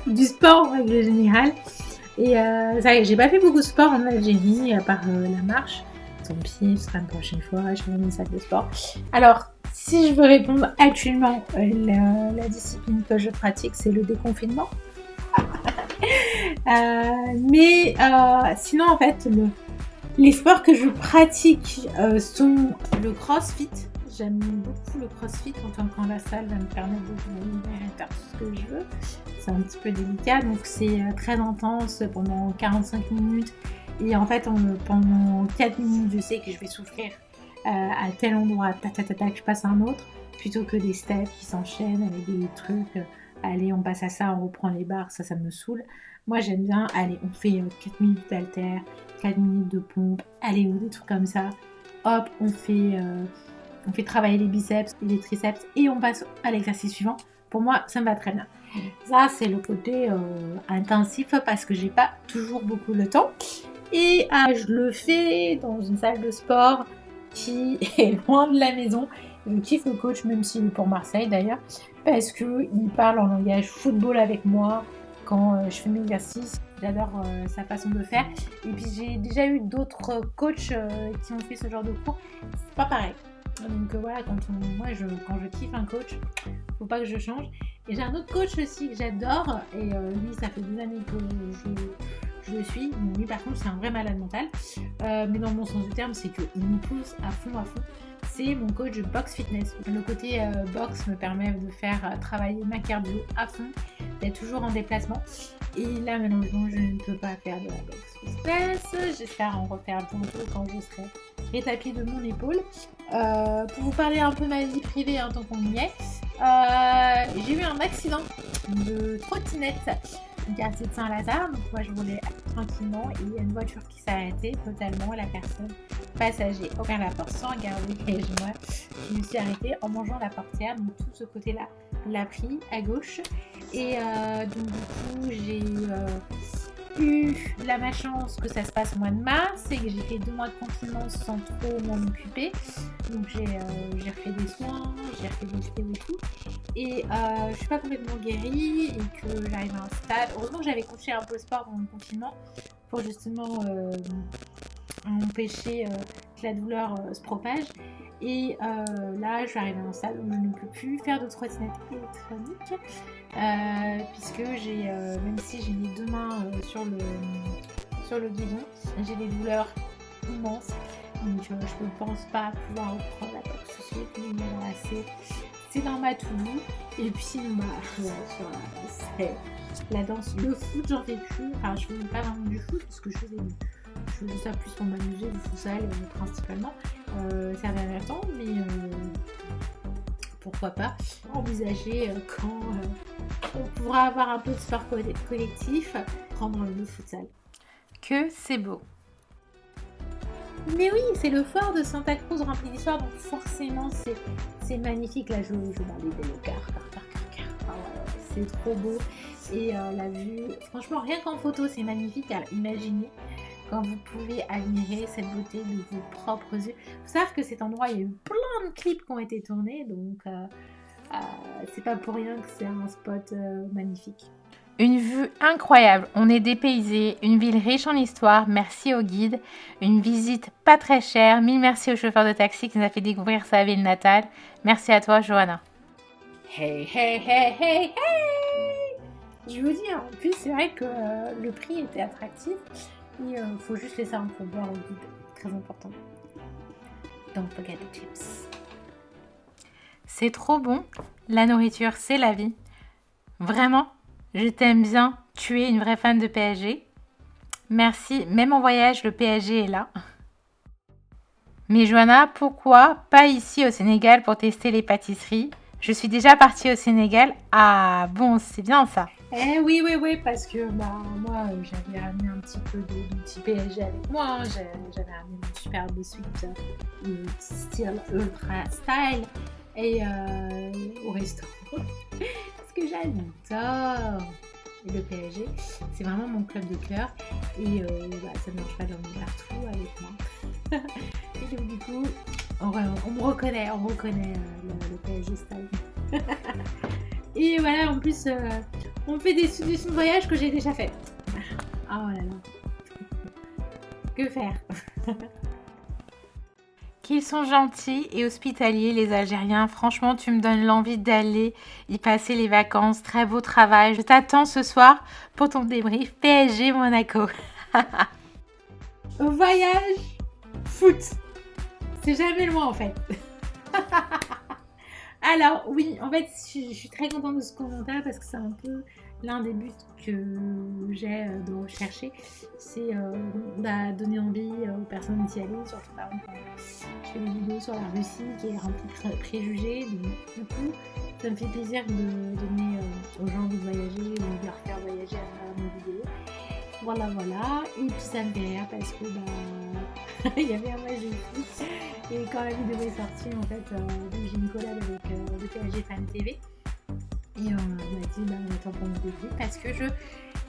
du sport en règle générale. Et ça y est, j'ai pas fait beaucoup de sport en Algérie, à part la marche. Tant pis, ce sera une prochaine fois, je vais une salle de sport. Alors, si je veux répondre actuellement, la discipline que je pratique, c'est le déconfinement. Mais sinon, en fait, les sports que je pratique sont le crossfit. J'aime beaucoup le crossfit en tant que la salle va me permettre de faire tout ce que je veux. C'est un petit peu délicat, donc c'est très intense pendant 45 minutes. Et en fait, pendant 4 minutes, je sais que je vais souffrir à tel endroit, que je passe à un autre, plutôt que des steps qui s'enchaînent avec des trucs allez, on passe à ça, on reprend les barres, ça me saoule. Moi, j'aime bien, allez, on fait 4 minutes d'haltère, 4 minutes de pompe, allez, ou des trucs comme ça. Hop, on fait travailler les biceps et les triceps et on passe à l'exercice suivant. Pour moi, ça me va très bien. Ça, c'est le côté intensif parce que j'ai pas toujours beaucoup le temps. Et je le fais dans une salle de sport qui est loin de la maison. Je kiffe le coach, même s'il est pour Marseille d'ailleurs, parce qu'il parle en langage football avec moi quand je fais mes exercices. J'adore sa façon de faire. Et puis j'ai déjà eu d'autres coachs qui ont fait ce genre de cours. C'est pas pareil. Donc voilà, quand je kiffe un coach, faut pas que je change. Et j'ai un autre coach aussi que j'adore. Et lui, ça fait des années que je le suis. Donc, lui, par contre, c'est un vrai malade mental. Mais dans le bon sens du terme, c'est qu'il me pousse à fond. C'est mon coach de box fitness. Le côté box me permet de faire travailler ma cardio à fond, d'être toujours en déplacement. Et là, malheureusement, je ne peux pas faire de la box fitness. J'espère en refaire bientôt quand je serai rétablie de mon épaule. Pour vous parler un peu de ma vie privée, tant qu'on y est, j'ai eu un accident de trottinette au quartier de Saint-Lazare. Donc moi je roulais tranquillement et il y a une voiture qui s'est arrêtée totalement. La personne passager ouvert la porte sans regarder et moi je me suis arrêtée en mangeant la portière. Donc tout ce côté-là l'a pris à gauche. Et donc du coup j'ai eu la malchance que ça se passe au mois de mars et que j'ai fait 2 mois de confinement sans trop m'en occuper. Donc j'ai refait des soins, j'ai refait des vidéos et tout. Et je suis pas complètement guérie et que j'arrive à un stade. Heureusement que j'avais couché un peu le sport dans le confinement pour justement empêcher que la douleur se propage. Et là, je suis arrivée à un stade où je ne peux plus faire de trottinette électronique puisque j'ai, même si j'ai mis 2 mains sur le guidon, j'ai des douleurs immenses. Donc je ne pense pas pouvoir reprendre la boxe tout de suite. Mais voilà, c'est dans ma to-do. Et puis sinon, c'est la danse, le foot, j'en fais plus. Enfin, je faisais pas vraiment du foot parce que je faisais ça plus pour m'amuser, du futsal principalement ces derniers temps, mais pourquoi pas envisager quand on pourra avoir un peu de sport collectif, prendre le futsal. Que c'est beau. Mais oui, c'est le fort de Santa Cruz rempli d'histoire, donc forcément c'est magnifique. Là, je m'enlève des car. C'est trop beau. Et la vue, franchement, rien qu'en photo, c'est magnifique à imaginer quand vous pouvez admirer cette beauté de vos propres yeux. Il faut savoir que cet endroit, il y a eu plein de clips qui ont été tournés, donc c'est pas pour rien que c'est un spot magnifique. Une vue incroyable, on est dépaysé, une ville riche en histoire, merci au guide, une visite pas très chère, 1000 merci au chauffeur de taxi qui nous a fait découvrir sa ville natale. Merci à toi, Johanna. Hey! Je vous dis, en plus, c'est vrai que le prix était attractif. Et faut juste laisser un peu boire au guide, très important. Don't forget the chips. C'est trop bon, la nourriture c'est la vie. Vraiment, je t'aime bien, tu es une vraie fan de PSG. Merci, même en voyage, le PSG est là. Mais Johanna, pourquoi pas ici au Sénégal pour tester les pâtisseries? Je suis déjà partie au Sénégal. Ah bon, c'est bien ça. Oui, parce que moi j'avais ramené un petit peu de petit PSG avec moi. J'avais ramené mon superbe suite style ultra style et au restaurant. Parce que j'adore. Et le PSG, c'est vraiment mon club de cœur. Et ça ne marche pas d'emmener partout avec moi. Et donc du coup, on me reconnaît le PSG style. Et voilà, en plus, on fait des suggestions de voyage que j'ai déjà fait. Oh là là. Que faire? Qu'ils sont gentils et hospitaliers, les Algériens. Franchement, tu me donnes l'envie d'aller y passer les vacances. Très beau travail. Je t'attends ce soir pour ton débrief PSG Monaco. Voyage, foot. C'est jamais loin en fait. Alors oui, en fait, je suis très contente de ce commentaire parce que c'est un peu l'un des buts que j'ai de rechercher. C'est donner envie aux personnes d'y aller, surtout par exemple quand je fais des vidéos sur la Russie qui est remplie de préjugés. Donc, du coup, ça me fait plaisir de donner aux gens envie de voyager ou de leur faire voyager à travers mes vidéos. Voilà. Et puis ça me fait rire parce que il y avait un match de foot et quand la vidéo est sortie, en fait, j'ai une collab avec le PSG Fan TV. Et on m'a dit, on attend pour me débrief parce que je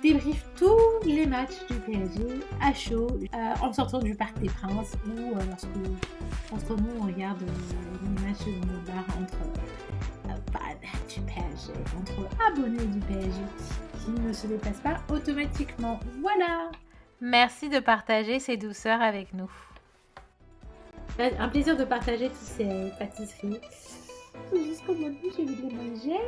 débriefe tous les matchs du PSG à chaud en sortant du Parc des Princes ou lorsque nous on regarde les matchs de mon bar entre fans du PSG, entre abonnés du PSG qui ne se déplacent pas automatiquement. Voilà. Merci de partager ces douceurs avec nous. Un plaisir de partager toutes ces pâtisseries. C'est juste comme moi, j'ai envie de les manger.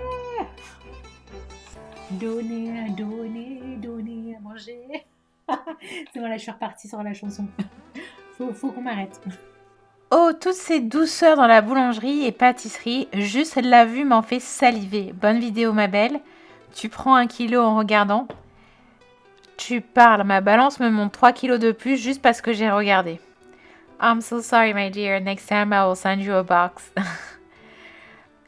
Donner à manger. C'est bon, là je suis repartie sur la chanson. Faut qu'on m'arrête. Oh, toutes ces douceurs dans la boulangerie et pâtisserie, juste la vue m'en fait saliver. Bonne vidéo ma belle. Tu prends 1 kilo en regardant. Tu parles, ma balance me montre 3 kilos de plus juste parce que j'ai regardé. I'm so sorry my dear, next time I will send you a box.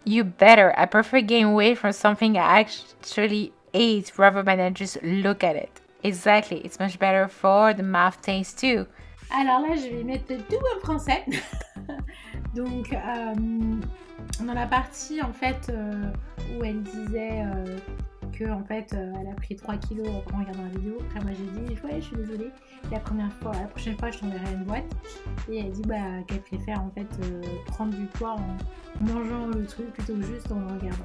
You better. I prefer gain weight from something I actually ate rather than just look at it. Exactly. It's much better for the mouth taste too. Alors là, je vais mettre tout en français. Donc, dans la partie en fait où elle disait que en fait elle a pris 3 kilos en regardant la vidéo. Après, moi j'ai dit ouais, je suis désolée. La prochaine fois, je t'enverrai une boîte. Et elle dit qu'elle préfère en fait prendre du poids en mangeant le truc plutôt que juste en le regardant.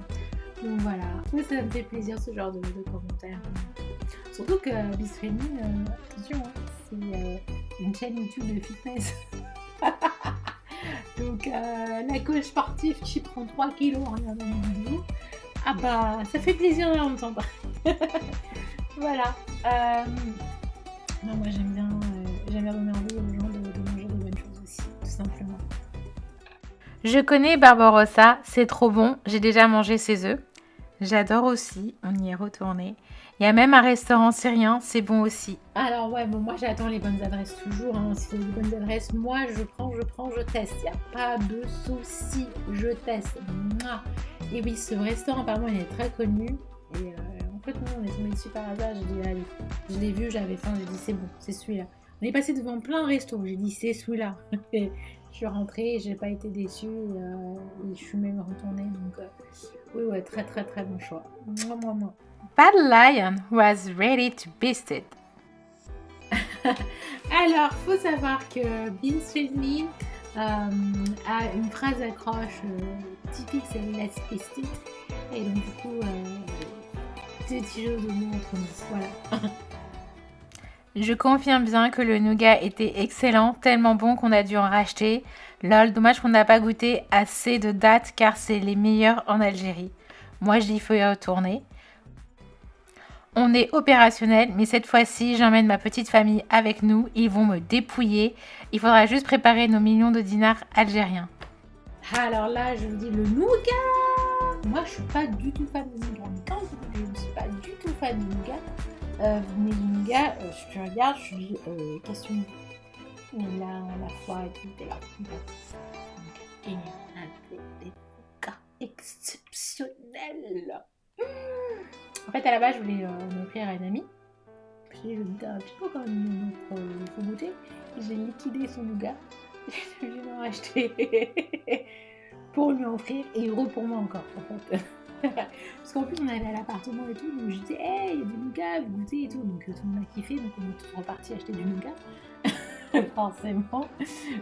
Donc voilà, moi ça me fait plaisir ce genre de commentaires. Surtout que Bistremi, attention, c'est une chaîne YouTube de fitness. Donc la coach sportive qui prend 3 kilos en regardant une vidéo, ça fait plaisir de l'entendre. Voilà. Non, moi j'aime bien donner envie aux gens de manger de bonnes choses aussi, tout simplement. Je connais Barbarossa, c'est trop bon, j'ai déjà mangé ses œufs. J'adore aussi, on y est retourné. Il y a même un restaurant syrien, c'est bon aussi. Alors ouais, moi j'attends les bonnes adresses toujours. S'il y a des bonnes adresses, moi je prends, je teste. Il n'y a pas de souci, je teste. Et oui, ce restaurant apparemment il est très connu. Et en fait, nous on est tombé dessus par hasard. J'ai dit allez, je l'ai vu, j'avais faim, j'ai dit c'est bon, c'est celui-là. On est passé devant plein de restos, j'ai dit c'est celui-là. Et je suis rentrée, j'ai pas été déçue et je suis même retournée. Donc oui, très très très bon choix. Moi. Bad Lion was ready to beast it. Alors, faut savoir que Bistremi a une phrase d'accroche typique, c'est Let's beast it. Et donc du coup, deux petits jeux de mots entre nous. Voilà. Je confirme bien que le nougat était excellent, tellement bon qu'on a dû en racheter. Lol, dommage qu'on n'a pas goûté assez de dates car c'est les meilleurs en Algérie. Moi, je dis faut y retourner. On est opérationnel, mais cette fois-ci, j'emmène ma petite famille avec nous. Ils vont me dépouiller. Il faudra juste préparer nos millions de dinars algériens. Alors là, je vous dis le nougat. Moi, je suis pas du tout fan de nougat. Quand je ne suis pas du tout fan de nougat, mais le nougat, je regarde, je dis question. Et là, la foi et tout est là. Et des nougats exceptionnels. En fait, à la base, je voulais m'offrir à une amie. Puis je me dis un petit peu quand même, il faut goûter. J'ai liquidé son nougat. J'ai dû en acheter pour lui offrir et heureux pour moi encore, en fait. Parce qu'en plus, on allait à l'appartement et tout, donc je disais, hey, il y a du nougat, vous goûtez et tout. Donc tout le monde a kiffé, donc on est tous repartis acheter du nougat. Forcément.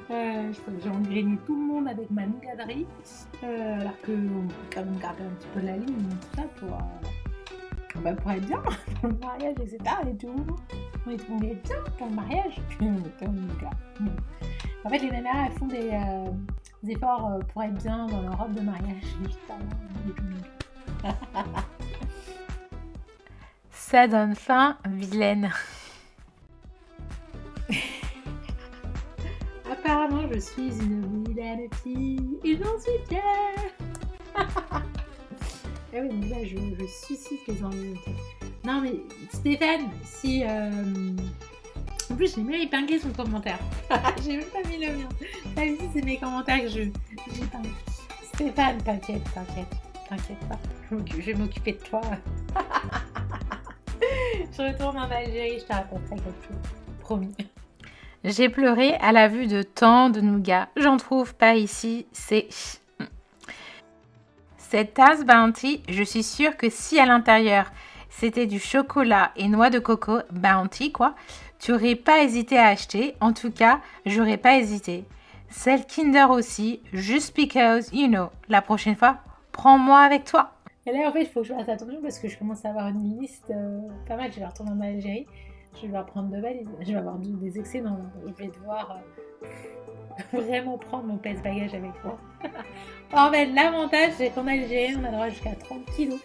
Je crois que j'ai engrainé tout le monde avec ma nougaderie. Alors que on peut quand même garder un petit peu de la ligne, tout ça pour être bien pour le mariage, etc. Et tout. On est bien pour le mariage. En fait, les nanas, elles font des efforts pour être bien dans leur robe de mariage. Ça donne faim, vilaine. Apparemment, je suis une vilaine fille et j'en suis fière. Ah oui, donc là, je suscite les envies. Non, mais Stéphane, si... En plus, j'ai même épinglé son commentaire. J'ai même pas mis le mien. Là, ici, c'est mes commentaires que j'ai épinglé. Stéphane, t'inquiète. t'inquiète pas, je vais m'occuper de toi. Je retourne en Algérie, je te raconterai quelque chose, promis. J'ai pleuré à la vue de tant de nougats. J'en trouve pas ici, c'est... Cette tasse Bounty, je suis sûre que si à l'intérieur c'était du chocolat et noix de coco, Bounty quoi, tu aurais pas hésité à acheter. En tout cas, j'aurais pas hésité. Celle Kinder aussi, just because, you know. La prochaine fois, prends-moi avec toi. Et là, en fait, il faut que je fasse attention parce que je commence à avoir une liste pas mal. Je vais retourner en Algérie, je vais devoir prendre 2 valises, je vais avoir des excédents. Je vais devoir vraiment prendre mon pèse-bagages avec moi. En fait, l'avantage, c'est qu'en Algérie, on a droit jusqu'à 30 kilos.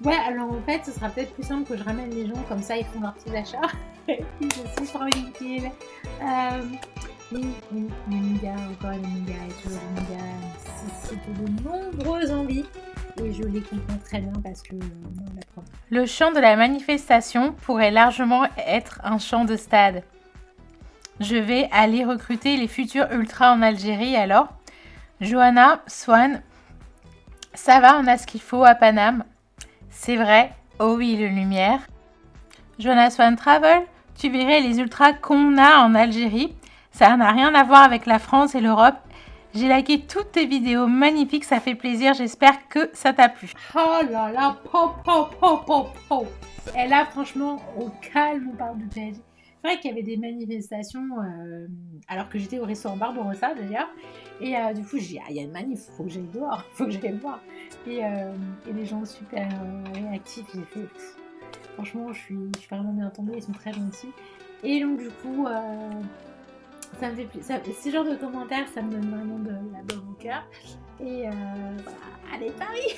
Ouais, alors en fait, ce sera peut-être plus simple que je ramène les gens, comme ça, ils font leurs petits achats. Et puis, je suis tranquille. Oui, les médias, encore les médias, et toujours les médias, c'est de nombreuses envies. Et je les comprends très bien parce que on l'apprend. Le chant de la manifestation pourrait largement être un chant de stade. Je vais aller recruter les futurs ultras en Algérie alors. Johanna, Swan, ça va, on a ce qu'il faut à Paname. C'est vrai, oh oui, le lumière. Johanna Swan Travel, tu verrais les ultras qu'on a en Algérie. Ça n'a rien à voir avec la France et l'Europe. J'ai liké toutes tes vidéos magnifiques, ça fait plaisir. J'espère que ça t'a plu. Oh là là, po. Et là, franchement, au calme, on parle du PSG. C'est vrai qu'il y avait des manifestations alors que j'étais au restaurant Barbarossa d'ailleurs. Et du coup, j'ai dit, il y a une manif, il faut que j'aille dehors, il faut que j'aille le voir. Et les gens super réactifs, j'ai fait, franchement, je suis vraiment bien tombée, ils sont très gentils. Et donc, du coup, ça me fait plus. Ce genre de commentaires, ça me donne vraiment de la bonne au cœur. Et voilà, allez, Paris.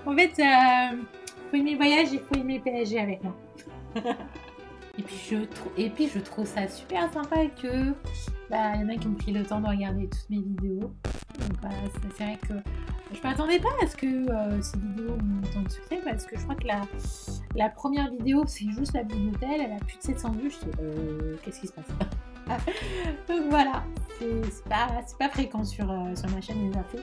En fait, faut aimer le voyage, il faut aimer le PSG avec moi. Et puis je trouve ça super sympa que y en a qui ont pris le temps de regarder toutes mes vidéos. Donc voilà, c'est vrai que je m'attendais pas à ce que ces vidéos ont autant de succès parce que je crois que la première vidéo, c'est juste la vue d'hôtel, elle a plus de 700 vues. Je dis qu'est-ce qui se passe? Donc voilà, c'est pas fréquent sur ma chaîne, mais ça fait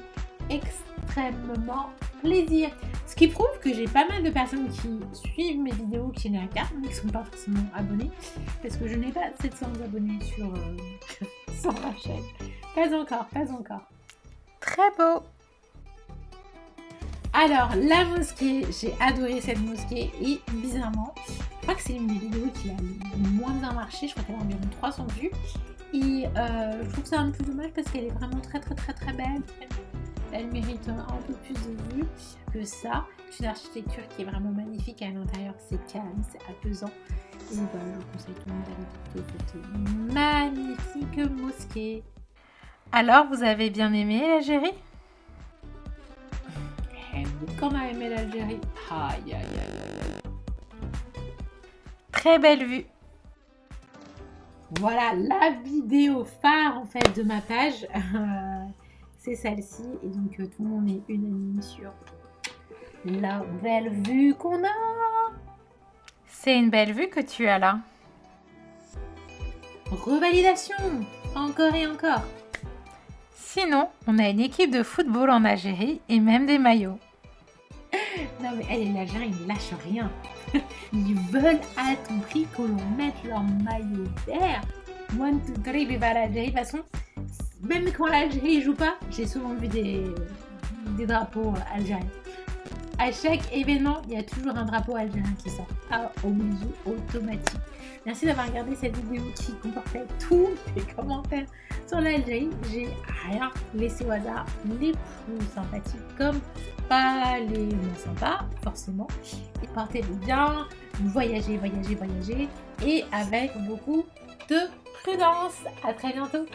extrêmement plaisir. Ce qui prouve que j'ai pas mal de personnes qui suivent mes vidéos, qui les regardent, mais qui sont pas forcément abonnés, parce que je n'ai pas 700 abonnés sur ma chaîne. Pas encore. Très beau. Alors, la mosquée, j'ai adoré cette mosquée et bizarrement, je crois que c'est une des vidéos qui a le moins bien marché, je crois qu'elle a environ 300 vues. Et je trouve ça un peu dommage parce qu'elle est vraiment très belle. Elle mérite un peu plus de vues que ça. C'est une architecture qui est vraiment magnifique. À l'intérieur, c'est calme, c'est apaisant. Et voilà, je conseille tout le monde d'aller visiter cette magnifique mosquée. Alors, vous avez bien aimé l'Algérie? Quand on a aimé l'Algérie. Aïe. Très belle vue. Voilà la vidéo phare en fait de ma page. C'est celle-ci. Et donc tout le monde est unanime sur la belle vue qu'on a. C'est une belle vue que tu as là. Revalidation. Encore et encore. Sinon, on a une équipe de football en Algérie et même des maillots. Non mais elle, l'Algérie, ils ne lâchent rien. Ils veulent à tout prix que l'on mette leur maillot vert. 1, 2, 3, viva l'Algérie. De toute façon, même quand l'Algérie joue pas, j'ai souvent vu des drapeaux algériens. À chaque événement, il y a toujours un drapeau algérien qui sort. Au milieu automatique. Merci d'avoir regardé cette vidéo qui comportait tous les commentaires sur l'Algérie. J'ai rien laissé au hasard. Les plus sympathiques comme pas les moins sympas, forcément. Et portez-vous bien, voyagez et avec beaucoup de prudence. À très bientôt.